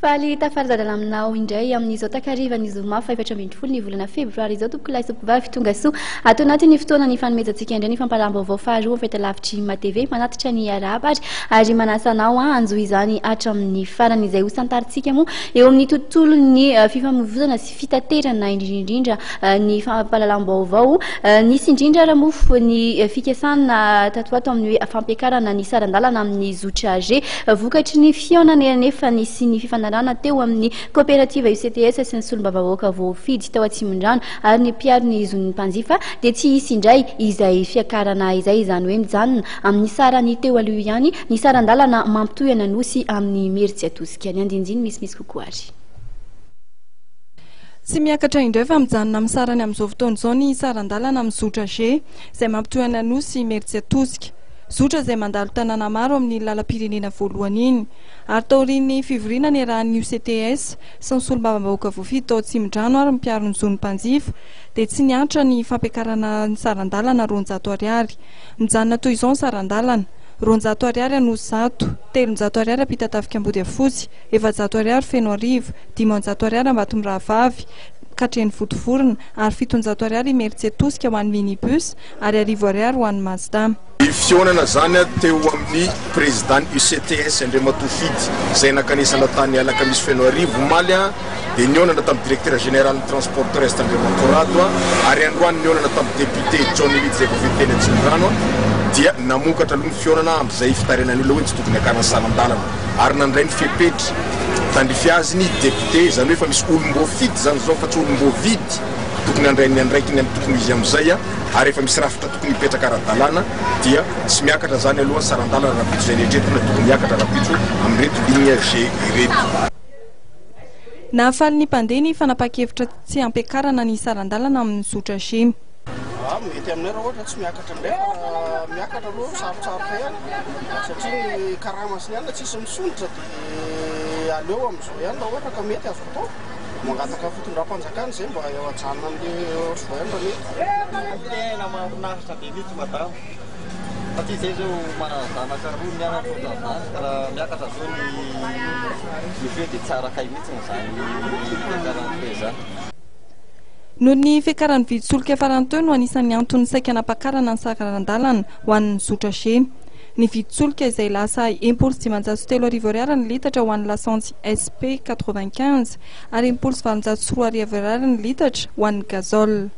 Faly tafarizadala aminao indray amin'izao takarivan'ny zoma fa 7 ny volana febroary izao tompoko lahy sopovavy tonga soa atao anatin'ny fotoana ny fanomezantsika indray ny fampalam-baovao faharoa fahitalavitry matv manatitra ny arabary ary manasanao anjo izany hatramin'ny farany izay ho santaritsika moa eo amin'ny tontolon'ny fifamoivoizana sy fitaterana indrindrindra ny fampalalam-baovao nisy indrindra raha mofo ny fikasana tatoato amin'ny fampiakarana ny saran-dalana amin'ny zotra vokatry ny fionany nefa nisy ny fifanarana teo amin'ny coopérative UCTS sy ny solombavabahoaka voafidy tao Atsimondrano ary ny mpiaro ny zon'ny mpanjifa dia tsy hisy indray izay fiakarana izay izany hoe mijanona amin'ny sarany teo aloha ihany ny saran-dalana mampitohy ananosy amin'ny Imerintsiatosika ny andinjiny misy kokoa ary sy miakatra indray fa mijanona amin'ny sarany amin'izao fotoana izao ny saran-dalana amin'ny zotra izay mampitohy ananosy Imerintsiatosika zotra izay mandalo tanàna maro amin'ny lalam-pirenena voalohany iny ary taorian'ny fivoriana niarahan'ny UCTS sy ny solombavabahoaka voafidy tao Atsimondrano ary mpiaro ny zon'ny mpanjifa dia tsy nihatra ny fampiakarana ny saran-dalana 200 ariary mijanona toy izao ny saran-dalana 200 ariary anosy zato 300 ariary ampita-tafika ambody afotsy 400 ariary feno arivo 500 ariary ambatomirahavavy katreny votovorona ary 700 ariary Imerintsiatosika ho an'ny minibus ary 1000 ariary ho an'ny Mazda. Fionana zany teo amin'ny président UCTS Imerintsiatosika izay nakanisana tany alakamisy feno arivo maly dia nionana tamin'ny directeur général ny transport terrestre Andriamantorado ary androany nionana tamin'ny député zon'ny izay voafidy teny Atsimondrano dia namokatra aloha ny fionana amin'izay fitarenan'ny olona hoe tsy tokony akarana saran-dalana ary nandray ny fepetra tandrify azy ny député zany hoe fa misy olom-boafidy zany zao fa tsy olom-boavidy tokony andrainy andraiky ny tokony izy amin'izay ary efa misy rafitra tokony hipetraka ara-dalàna dia tsy miakatra zany aloha saran-dalana rapitso zay rehetraretina tokony miakatra rapitso amin'reto ligne G ireto. Nahafaly ny mpandeha ny fanapa-kevitra tsy ampiakarana ny saran-dalana amin'ny zotra mety aminay raha ohatra tsy miakatra indray miakatra aloha sarotsarotra ihany satria ny karamasy ihany tsisy misonitra dia aleo amin'izao ihany raha ohatra ka mety azo atao mangataka fitondram-panjakana izay mba eo ajanona amin'ilay zao ihany raha mety tena mahafinaritra be mihitsy madamo satria izay zao manazanaka roa mianatra ohatran'izany raha miakatra zao ny feo dia tsara kay mihitsy n'izany fiakaran'be izany. Noho ny fiakaran'ny vidisoloka farany teo no anisan'ny antony saika hanapakarana ny saran-dalana ho an'ny zotra ny vidisoloka izay lasa impulsy 503 ariary ny litatra ho an'ny lasantsy SP 95 ary impulsy 403 ariary ny litatra ho an'ny gazole.